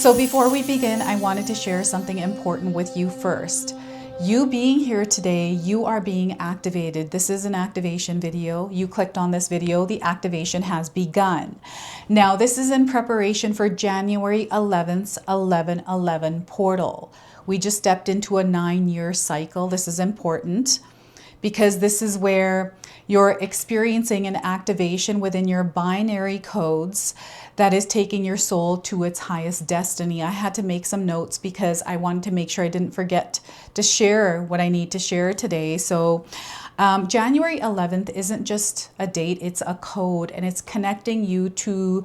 So before we begin, I wanted to share something important with you first. You being here today, you are being activated. This is an activation video. You clicked on this video, the activation has begun. Now, this is in preparation for January 11th, 11/11 portal. We just stepped into a 9-year cycle. This is important because this is where you're experiencing an activation within your binary codes that is taking your soul to its highest destiny. I had to make some notes because I wanted to make sure I didn't forget to share what I need to share today. So January 11th isn't just a date, it's a code, and it's connecting you to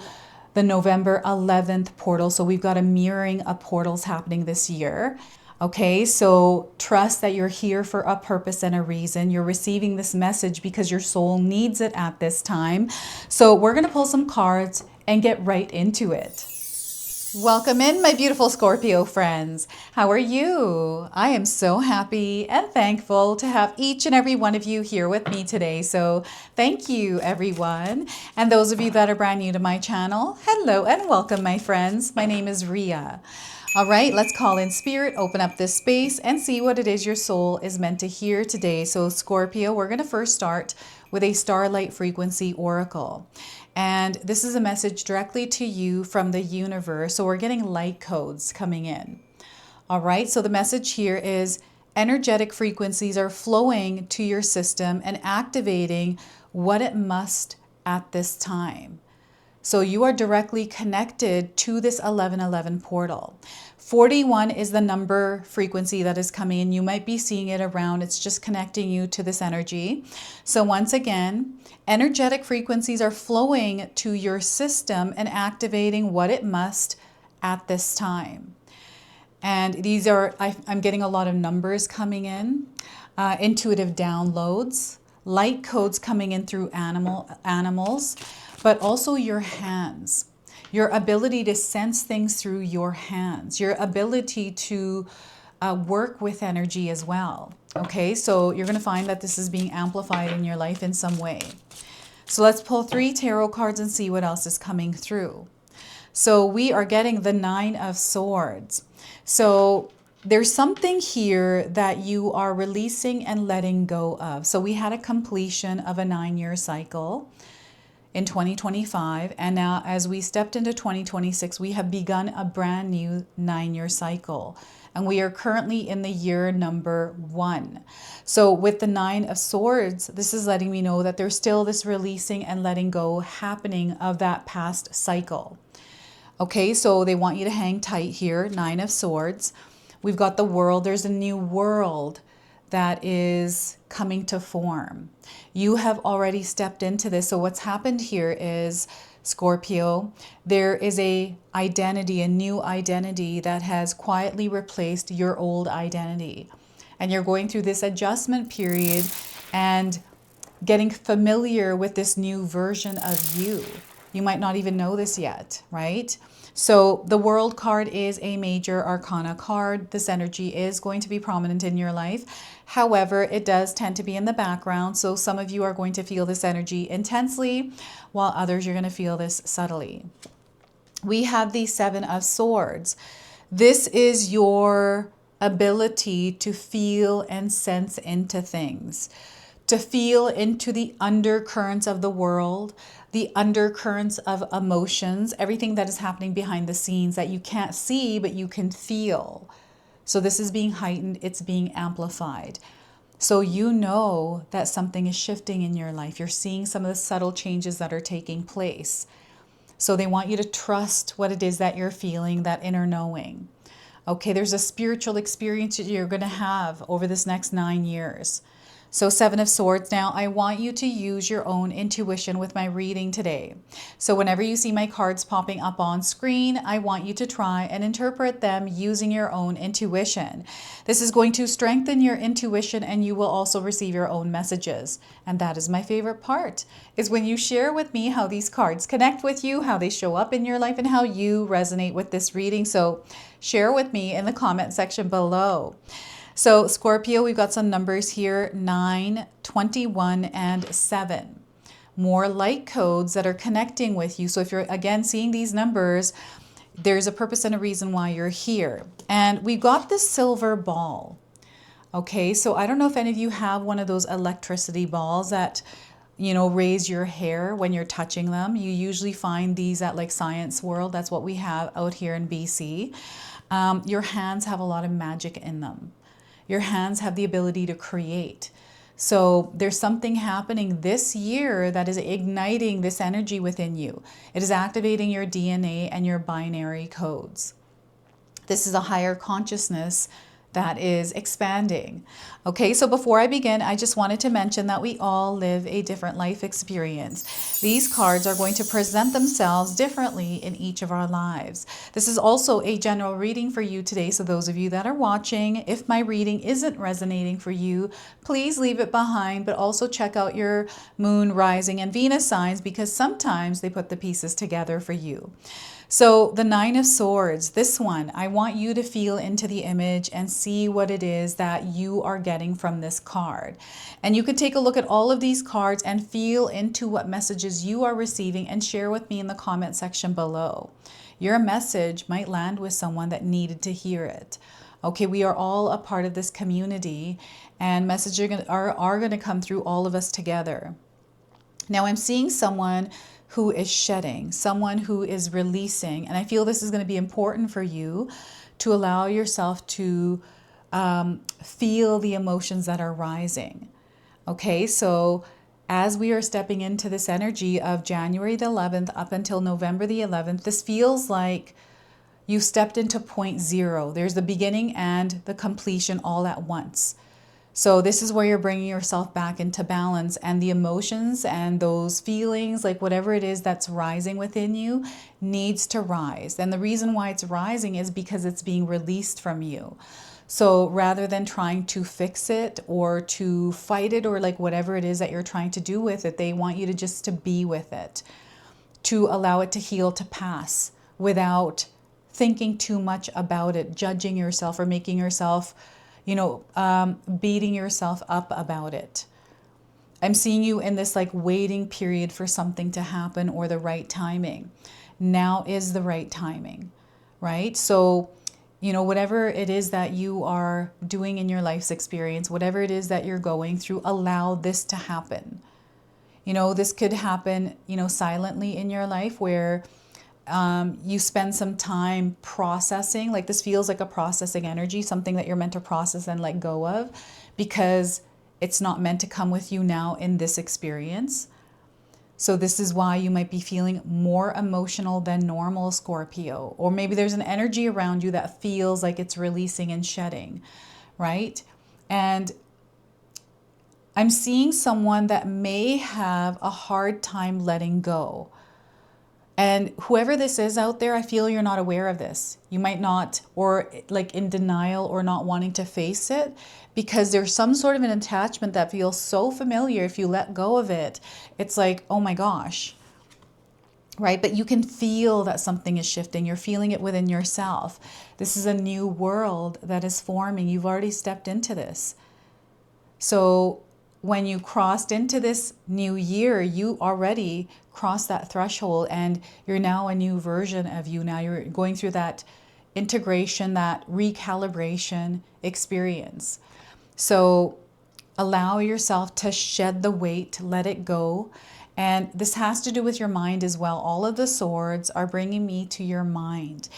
the November 11th portal. So we've got a mirroring of portals happening this year. Okay, so trust that you're here for a purpose and a reason. You're receiving this message because your soul needs it at this time. So we're going to pull some cards and get right into it. Welcome in, my beautiful Scorpio friends. How are you? I am so happy and thankful to have each and every one of you here with me today. So thank you, everyone. And those of you that are brand new to my channel, hello and welcome, my friends. My name is Ria. All right, let's call in spirit, open up this space and see what it is your soul is meant to hear today. So Scorpio, we're going to first start with a Starlight frequency oracle. And this is a message directly to you from the universe. So we're getting light codes coming in. All right, so the message here is energetic frequencies are flowing to your system and activating what it must at this time. So you are directly connected to this 11/11 portal. 41 is the number frequency that is coming in. You might be seeing it around. It's just connecting you to this energy. So once again, energetic frequencies are flowing to your system and activating what it must at this time. And these are, I'm getting a lot of numbers coming in, intuitive downloads, light codes coming in through animals, but also your hands, your ability to sense things through your hands, your ability to work with energy as well. Okay, so you're going to find that this is being amplified in your life in some way. So let's pull 3 tarot cards and see what else is coming through. So we are getting the 9 of Swords. So there's something here that you are releasing and letting go of. So we had a completion of a 9-year cycle in 2025, and now as we stepped into 2026, we have begun a brand new 9-year cycle, and we are currently in the year number 1. So with the 9 of Swords, this is letting me know that there's still this releasing and letting go happening of that past cycle. Okay, so they want you to hang tight here. 9 of Swords. We've got the world. There's a new world that is coming to form. You have already stepped into this. So what's happened here is, Scorpio, there is a identity, a new identity that has quietly replaced your old identity. And you're going through this adjustment period and getting familiar with this new version of you. You might not even know this yet, right? So the World card is a major arcana card. This energy is going to be prominent in your life. However, it does tend to be in the background. So some of you are going to feel this energy intensely, while others you're going to feel this subtly. We have the 7 of Swords. This is your ability to feel and sense into things, to feel into the undercurrents of the world, the undercurrents of emotions, everything that is happening behind the scenes that you can't see, but you can feel. So this is being heightened, it's being amplified. So you know that something is shifting in your life. You're seeing some of the subtle changes that are taking place. So they want you to trust what it is that you're feeling, that inner knowing. Okay, there's a spiritual experience that you're going to have over this next 9 years. So 7 of Swords. Now, I want you to use your own intuition with my reading today. So whenever you see my cards popping up on screen, I want you to try and interpret them using your own intuition. This is going to strengthen your intuition, and you will also receive your own messages. And that is my favorite part, is when you share with me how these cards connect with you, how they show up in your life, and how you resonate with this reading. So share with me in the comment section below. So Scorpio, we've got some numbers here, 9, 21, and 7. More light codes that are connecting with you. So if you're, again, seeing these numbers, There's a purpose and a reason why you're here. And we've got this silver ball. Okay, so I don't know if any of you have one of those electricity balls that, you know, raise your hair when you're touching them. You usually find these at like Science World. That's what we have out here in BC. Your hands have a lot of magic in them. Your hands have the ability to create. So there's something happening this year that is igniting this energy within you. It is activating your DNA and your binary codes. This is a higher consciousness that is expanding. Okay, so before I begin, I just wanted to mention that we all live a different life experience. These cards are going to present themselves differently in each of our lives. This is also a general reading for you today, so those of you that are watching, if my reading isn't resonating for you, please leave it behind, but also check out your moon, rising, and Venus signs, because sometimes they put the pieces together for you. So the Nine of Swords, this one, I want you to feel into the image and see what it is that you are getting from this card. And you could take a look at all of these cards and feel into what messages you are receiving and share with me in the comment section below. Your message might land with someone that needed to hear it. Okay, we are all a part of this community, and messages are going to come through all of us together. Now I'm seeing someone who is shedding, someone who is releasing. And I feel this is going to be important for you to allow yourself to feel the emotions that are rising. Okay, so as we are stepping into this energy of January the 11th up until November the 11th, this feels like you stepped into point zero. There's the beginning and the completion all at once. So this is where you're bringing yourself back into balance, and the emotions and those feelings, like whatever it is that's rising within you, needs to rise. And the reason why it's rising is because it's being released from you. So rather than trying to fix it or to fight it or like whatever it is that you're trying to do with it, they want you to just to be with it, to allow it to heal, to pass without thinking too much about it, judging yourself or making yourself, you know, beating yourself up about it. I'm seeing you in this like waiting period for something to happen or the right timing. Now is the right timing, right? So, you know, whatever it is that you are doing in your life's experience, whatever it is that you're going through, allow this to happen. You know, this could happen, you know, silently in your life where you spend some time processing. Like this feels like a processing energy, something that you're meant to process and let go of, because it's not meant to come with you now in this experience. So this is why you might be feeling more emotional than normal, Scorpio. Or maybe there's an energy around you that feels like it's releasing and shedding, right? And I'm seeing someone that may have a hard time letting go. And whoever this is out there, I feel you're not aware of this. You might not, or like in denial or not wanting to face it, because there's some sort of an attachment that feels so familiar. If you let go of it, it's like, oh my gosh, right? But you can feel that something is shifting. You're feeling it within yourself. This is a new world that is forming. You've already stepped into this. So when you crossed into this new year, you already crossed that threshold, and you're now a new version of you. Now you're going through that integration, that recalibration experience. So allow yourself to shed the weight, let it go. And this has to do with your mind as well. All of the swords are bringing me to your mind.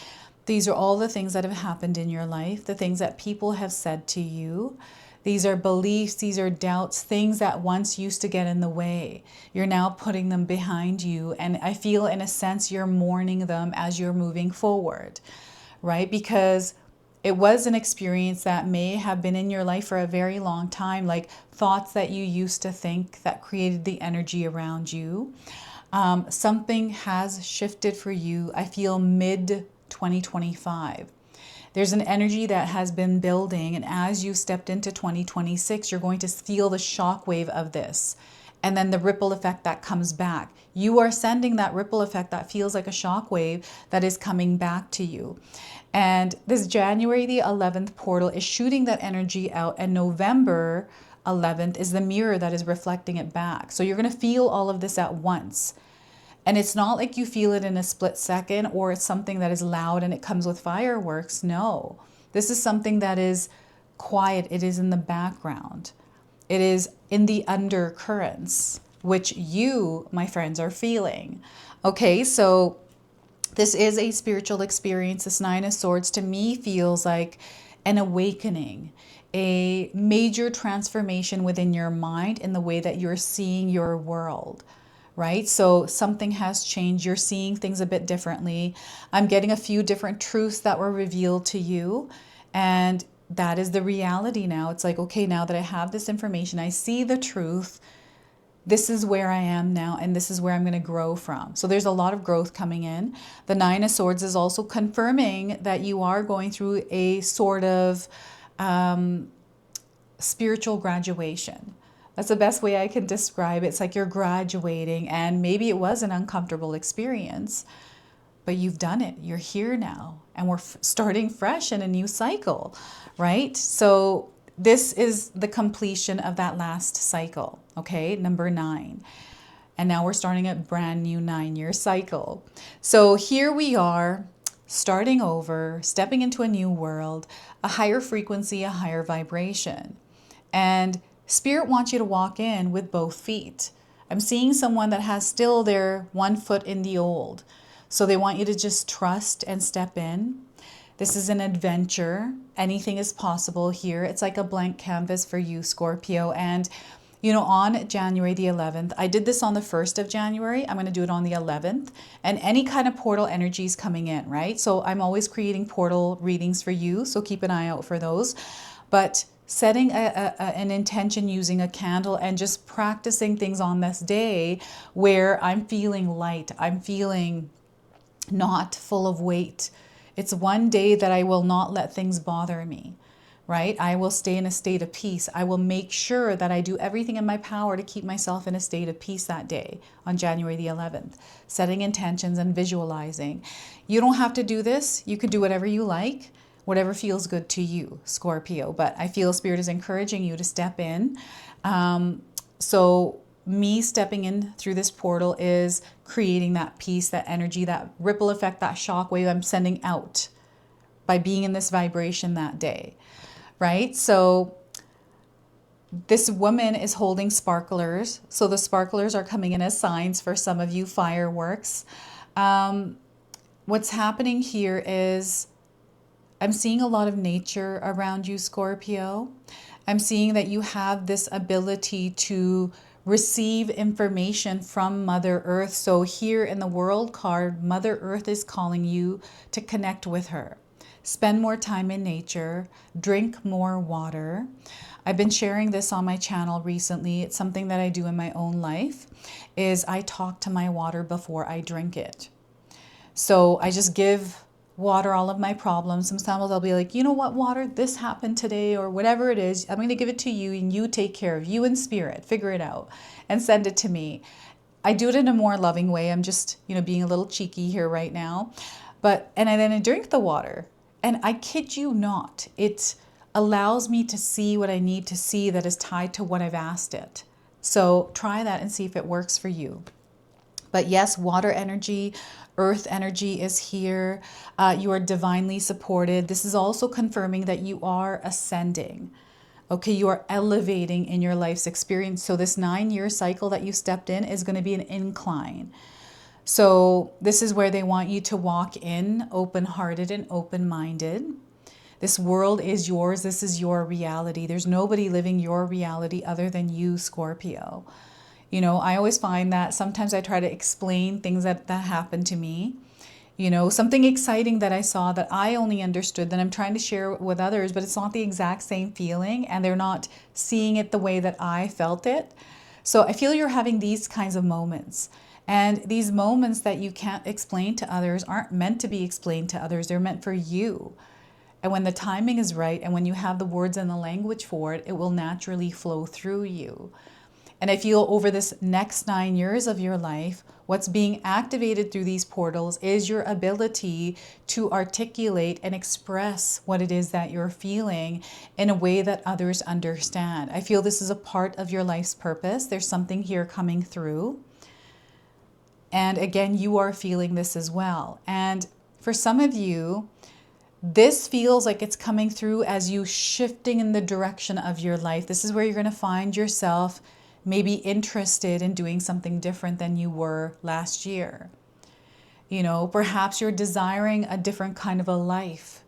These are all the things that have happened in your life, the things that people have said to you. These are beliefs, these are doubts, things that once used to get in the way. You're now putting them behind you. And I feel in a sense you're mourning them as you're moving forward, right? Because it was an experience that may have been in your life for a very long time, like thoughts that you used to think that created the energy around you. Something has shifted for you, I feel mid-2025. There's an energy that has been building, and as you stepped into 2026, you're going to feel the shockwave of this, and then the ripple effect that comes back. You are sending that ripple effect that feels like a shockwave that is coming back to you. And this January the 11th portal is shooting that energy out, and November 11th is the mirror that is reflecting it back. So you're going to feel all of this at once. And it's not like you feel it in a split second, or it's something that is loud and it comes with fireworks. No, this is something that is quiet. It is in the background. It is in the undercurrents, which you, my friends, are feeling. Okay, so this is a spiritual experience. This Nine of Swords to me feels like an awakening, a major transformation within your mind in the way that you're seeing your world, right? So something has changed. You're seeing things a bit differently. I'm getting a few different truths that were revealed to you, and that is the reality now. It's like, okay, now that I have this information, I see the truth. This is where I am now, and this is where I'm going to grow from. So there's a lot of growth coming in. The Nine of Swords is also confirming that you are going through a sort of spiritual graduation. That's the best way I can describe it. It's like you're graduating, and maybe it was an uncomfortable experience, but you've done it. You're here now, and we're starting fresh in a new cycle, right? So this is the completion of that last cycle, okay? Number 9. And now we're starting a brand new 9-year cycle. So here we are, starting over, stepping into a new world, a higher frequency, a higher vibration. And Spirit wants you to walk in with both feet. I'm seeing someone that has still their one foot in the old. So they want you to just trust and step in. This is an adventure. Anything is possible here. It's like a blank canvas for you, Scorpio. And, you know, on January the 11th, I did this on the 1st of January. I'm going to do it on the 11th. And any kind of portal energy is coming in, right? So I'm always creating portal readings for you. So keep an eye out for those. But setting an intention using a candle and just practicing things on this day where I'm feeling light. I'm feeling not full of weight. It's one day that I will not let things bother me, right? I will stay in a state of peace. I will make sure that I do everything in my power to keep myself in a state of peace that day on January the 11th, setting intentions and visualizing. You don't have to do this. You can do whatever you like, whatever feels good to you, Scorpio. But I feel Spirit is encouraging you to step in. So me stepping in through this portal is creating that peace, that energy, that ripple effect, that shock wave I'm sending out by being in this vibration that day, right? So this woman is holding sparklers. So the sparklers are coming in as signs for some of you, fireworks. What's happening here is I'm seeing a lot of nature around you, Scorpio. I'm seeing that you have this ability to receive information from Mother Earth. So here in the World card, Mother Earth is calling you to connect with her. Spend more time in nature, drink more water. I've been sharing this on my channel recently. It's something that I do in my own life, is I talk to my water before I drink it. So I just give water all of my problems. Sometimes I'll be like, you know what, water, this happened today, or whatever it is, I'm going to give it to you, and you take care of you in spirit, figure it out and send it to me. I do it in a more loving way. I'm just, you know, being a little cheeky here right now. And then I drink the water, and I kid you not, it allows me to see what I need to see that is tied to what I've asked it. So try that and see if it works for you. But yes, water energy, earth energy is here. You are divinely supported. This is also confirming that you are ascending. Okay, you are elevating in your life's experience. So this 9-year cycle that you stepped in is going to be an incline. So this is where they want you to walk in open-hearted and open-minded. This world is yours. This is your reality. There's nobody living your reality other than you, Scorpio. You know, I always find that sometimes I try to explain things that happened to me. You know, something exciting that I saw that I only understood, that I'm trying to share with others, but it's not the exact same feeling, and they're not seeing it the way that I felt it. So I feel you're having these kinds of moments. And these moments that you can't explain to others aren't meant to be explained to others. They're meant for you. And when the timing is right, and when you have the words and the language for it, it will naturally flow through you. And I feel over this next 9 years of your life, what's being activated through these portals is your ability to articulate and express what it is that you're feeling in a way that others understand. I feel this is a part of your life's purpose. There's something here coming through. And again, you are feeling this as well. And for some of you, this feels like it's coming through as you shifting in the direction of your life. This is where you're going to find yourself maybe interested in doing something different than you were last year. You know, perhaps you're desiring a different kind of a life.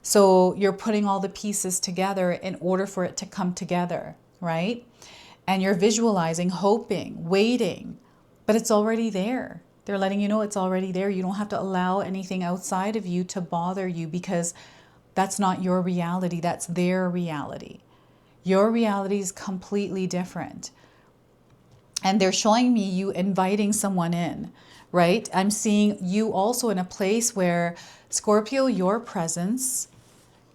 So you're putting all the pieces together in order for it to come together, right? And you're visualizing, hoping, waiting, but it's already there. They're letting you know it's already there. You don't have to allow anything outside of you to bother you, because that's not your reality. That's their reality. Your reality is completely different. And they're showing me you inviting someone in, right? I'm seeing you also in a place where, Scorpio, your presence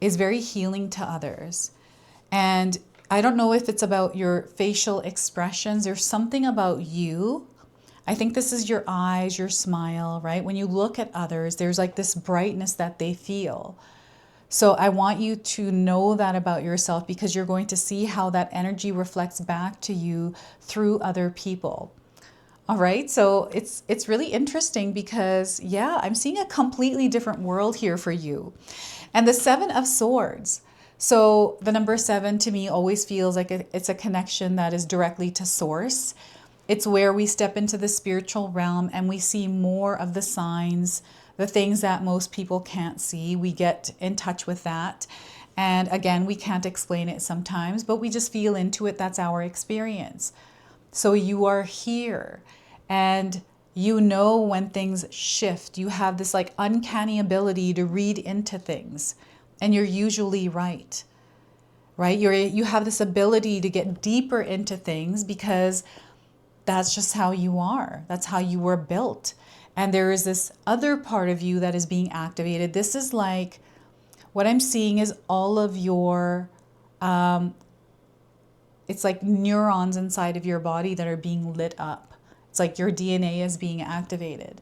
is very healing to others. And I don't know if it's about your facial expressions. There's something about you. I think this is your eyes, your smile, right? When you look at others, there's like this brightness that they feel. So I want you to know that about yourself, because you're going to see how that energy reflects back to you through other people. All right, so it's really interesting because, yeah, I'm seeing a completely different world here for you. And the Seven of Swords. So the number 7 to me always feels like it's a connection that is directly to source. It's where we step into the spiritual realm and we see more of the signs, the things that most people can't see. We get in touch with that. And again, we can't explain it sometimes, but we just feel into it. That's our experience. So you are here and you know when things shift. You have this like uncanny ability to read into things, and you're usually right, right? You have this ability to get deeper into things because that's just how you are. That's how you were built. And there is this other part of you that is being activated. This is like, what I'm seeing is all of your, it's like neurons inside of your body that are being lit up. It's like your DNA is being activated.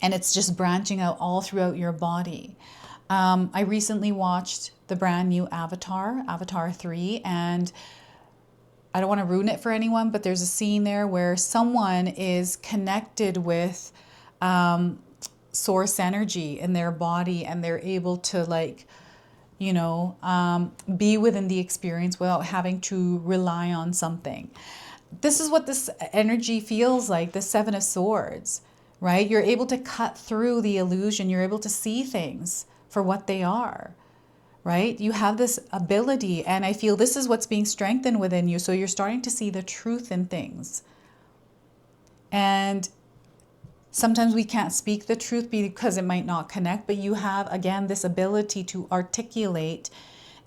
And it's just branching out all throughout your body. I recently watched the brand new Avatar 3, and I don't want to ruin it for anyone, but there's a scene there where someone is connected with source energy in their body, and they're able to like, you know, be within the experience without having to rely on something. This is what this energy feels like, the Seven of Swords, right? You're able to cut through the illusion. You're able to see things for what they are. Right? You have this ability, and I feel this is what's being strengthened within you. So you're starting to see the truth in things. And sometimes we can't speak the truth because it might not connect, but you have, again, this ability to articulate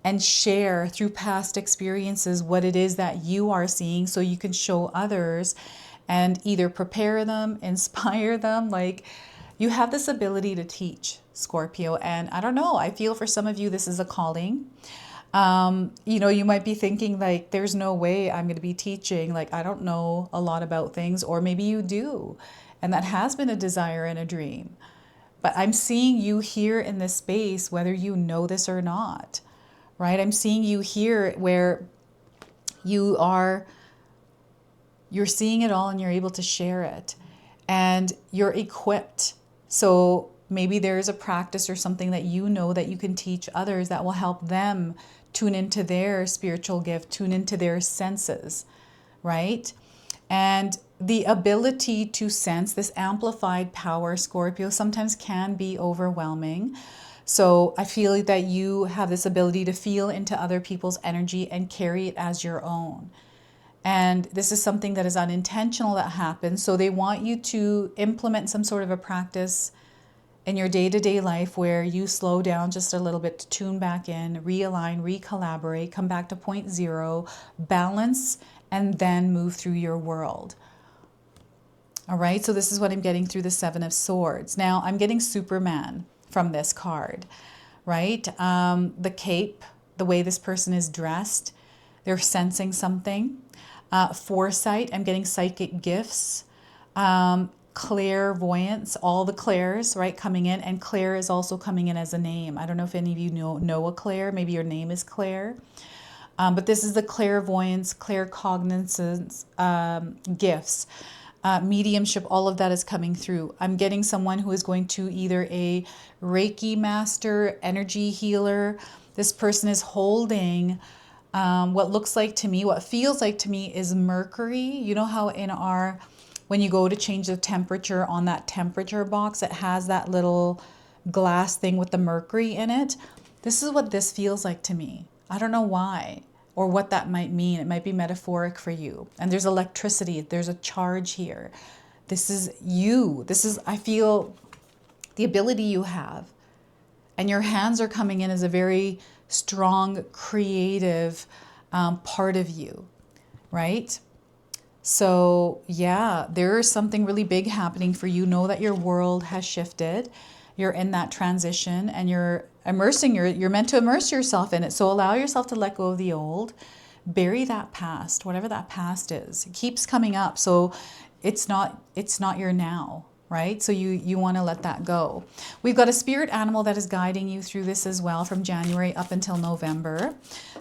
and share through past experiences what it is that you are seeing, so you can show others and either prepare them, inspire them. Like, you have this ability to teach, Scorpio. And I don't know, I feel for some of you, this is a calling. You know, you might be thinking like, there's no way I'm going to be teaching. Like, I don't know a lot about things, or maybe you do. And that has been a desire and a dream. But I'm seeing you here in this space, whether you know this or not, right? I'm seeing you here where you're seeing it all and you're able to share it, and you're equipped. So maybe there's a practice or something that you know that you can teach others that will help them tune into their spiritual gift, tune into their senses, right? And the ability to sense this amplified power, Scorpio, sometimes can be overwhelming. So I feel that you have this ability to feel into other people's energy and carry it as your own. And this is something that is unintentional that happens. So they want you to implement some sort of a practice in your day-to-day life where you slow down just a little bit to tune back in, realign, recollaborate, come back to point zero, balance, and then move through your world. All right, so this is what I'm getting through the Seven of Swords. Now, I'm getting Superman from this card, right? The cape, the way this person is dressed, they're sensing something. Foresight, I'm getting psychic gifts. Clairvoyance, all the clairs, right, coming in. And Claire is also coming in as a name. I don't know if any of you know a Claire. Maybe your name is Claire. But this is the clairvoyance, claircognizance gifts. mediumship, all of that is coming through. I'm getting someone who is going to either a Reiki master, energy healer. This person is holding what looks like to me, what feels like to me is Mercury. You know how in our, when you go to change the temperature on that temperature box, it has that little glass thing with the Mercury in it. This is what this feels like to me. I don't know why or what that might mean. It might be metaphoric for you. And there's electricity. There's a charge here. This is you. This is, I feel, the ability you have. And your hands are coming in as a very strong, creative part of you, right? So yeah, there is something really big happening for you. Know that your world has shifted. You're in that transition and you're meant to immerse yourself in it. So allow yourself to let go of the old, bury that past, whatever that past is. It keeps coming up. So it's not your now, right? So you want to let that go. We've got a spirit animal that is guiding you through this as well from January up until November.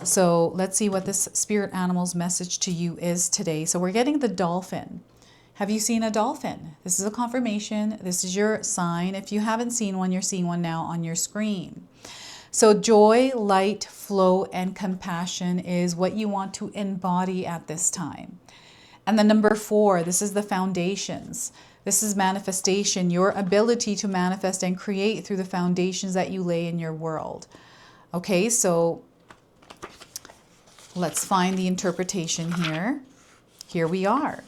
So let's see what this spirit animal's message to you is today. So we're getting the dolphin. Have you seen a dolphin? This is a confirmation. This is your sign. If you haven't seen one, you're seeing one now on your screen. So joy, light, flow, and compassion is what you want to embody at this time. And the number 4, this is the foundations. This is manifestation, your ability to manifest and create through the foundations that you lay in your world. Okay, so let's find the interpretation here. Here we are.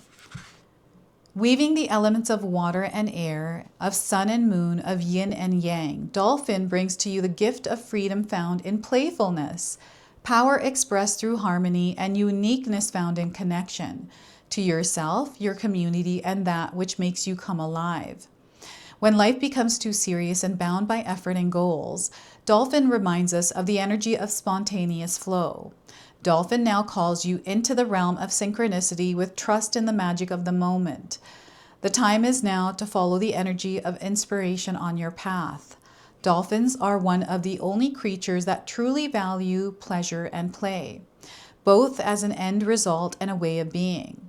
Weaving the elements of water and air, of sun and moon, of yin and yang, dolphin brings to you the gift of freedom found in playfulness, power expressed through harmony, and uniqueness found in connection to yourself, your community, and that which makes you come alive. When life becomes too serious and bound by effort and goals, dolphin reminds us of the energy of spontaneous flow. Dolphin now calls you into the realm of synchronicity with trust in the magic of the moment. The time is now to follow the energy of inspiration on your path. Dolphins are one of the only creatures that truly value pleasure and play, both as an end result and a way of being.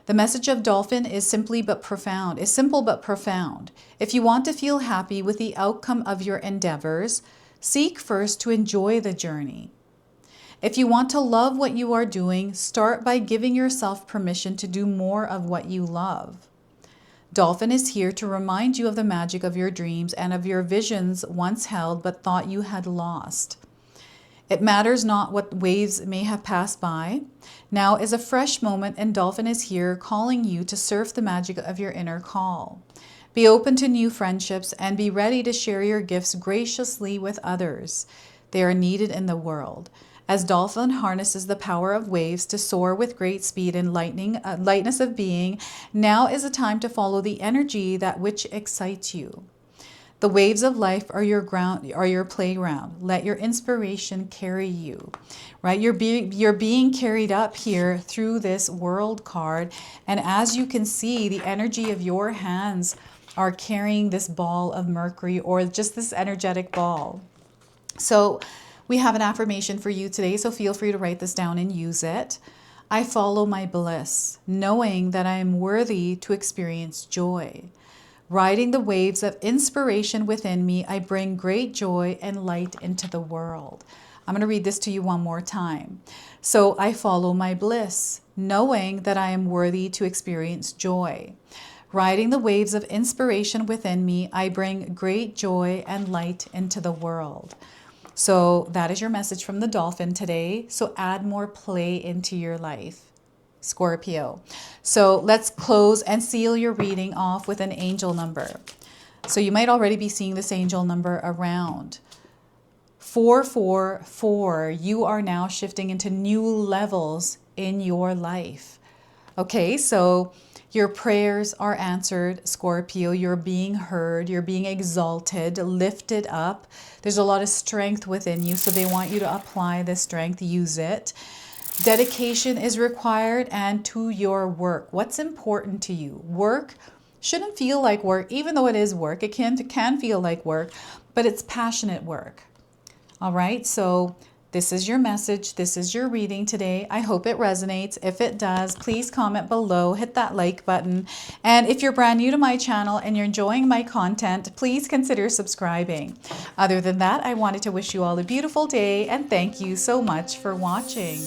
The message of dolphin is simple but profound. If you want to feel happy with the outcome of your endeavors, seek first to enjoy the journey. If you want to love what you are doing, start by giving yourself permission to do more of what you love. Dolphin is here to remind you of the magic of your dreams and of your visions once held but thought you had lost. It matters not what waves may have passed by. Now is a fresh moment and Dolphin is here calling you to surf the magic of your inner call. Be open to new friendships and be ready to share your gifts graciously with others. They are needed in the world. As Dolphin harnesses the power of waves to soar with great speed and lightness of being, now is a time to follow the energy that which excites you. The waves of life are your playground. Let your inspiration carry you, right? You're being carried up here through this world card. And as you can see, the energy of your hands are carrying this ball of Mercury or just this energetic ball. So we have an affirmation for you today, so feel free to write this down and use it. I follow my bliss, knowing that I am worthy to experience joy. Riding the waves of inspiration within me, I bring great joy and light into the world. I'm going to read this to you one more time. So I follow my bliss, knowing that I am worthy to experience joy. Riding the waves of inspiration within me, I bring great joy and light into the world. So that is your message from the dolphin today. So add more play into your life, Scorpio. So let's close and seal your reading off with an angel number. So you might already be seeing this angel number around. 444. You are now shifting into new levels in your life. Okay, so your prayers are answered, Scorpio. You're being heard. You're being exalted, lifted up. There's a lot of strength within you, so they want you to apply this strength, use it. Dedication is required and to your work. What's important to you? Work shouldn't feel like work, even though it is work. It can feel like work, but it's passionate work. All right, so This is your message. This is your reading today. I hope it resonates. If it does, please comment below, hit that like button. And if you're brand new to my channel and you're enjoying my content, please consider subscribing. Other than that, I wanted to wish you all a beautiful day and thank you so much for watching.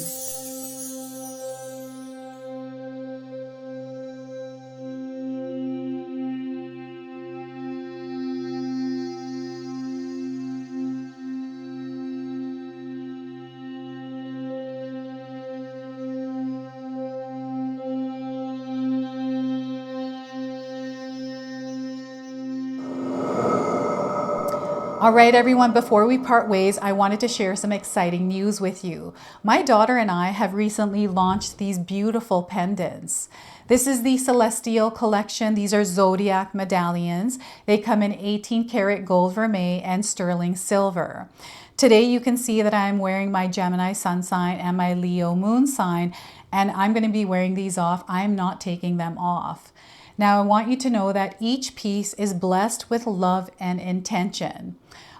All right, everyone, before we part ways, I wanted to share some exciting news with you. My daughter and I have recently launched these beautiful pendants. This is the Celestial collection. These are zodiac medallions. They come in 18 karat gold vermeil and sterling silver. Today you can see that I'm wearing my Gemini sun sign and my Leo moon sign, and I'm going to be wearing these off. I'm not taking them off. Now, I want you to know that each piece is blessed with love and intention.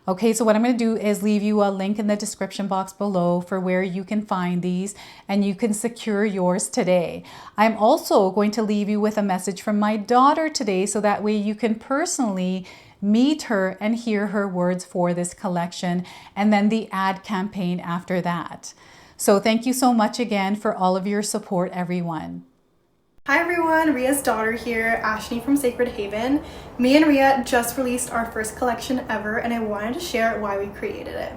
Okay, so what I'm going to do is leave you a link in the description box below for where you can find these and you can secure yours today. I'm also going to leave you with a message from my daughter today so that way you can personally meet her and hear her words for this collection and then the ad campaign after that. So thank you so much again for all of your support, everyone. Hi everyone, Ria's daughter here, Ashley from Sacred Haven. Me and Ria just released our first collection ever and I wanted to share why we created it.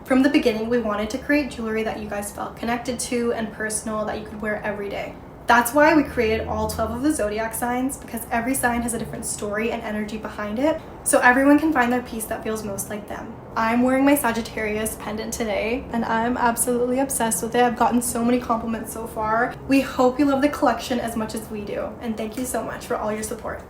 From the beginning, we wanted to create jewelry that you guys felt connected to and personal that you could wear every day. That's why we created all 12 of the zodiac signs, because every sign has a different story and energy behind it, so everyone can find their piece that feels most like them. I'm wearing my Sagittarius pendant today, and I'm absolutely obsessed with it. I've gotten so many compliments so far. We hope you love the collection as much as we do, and thank you so much for all your support.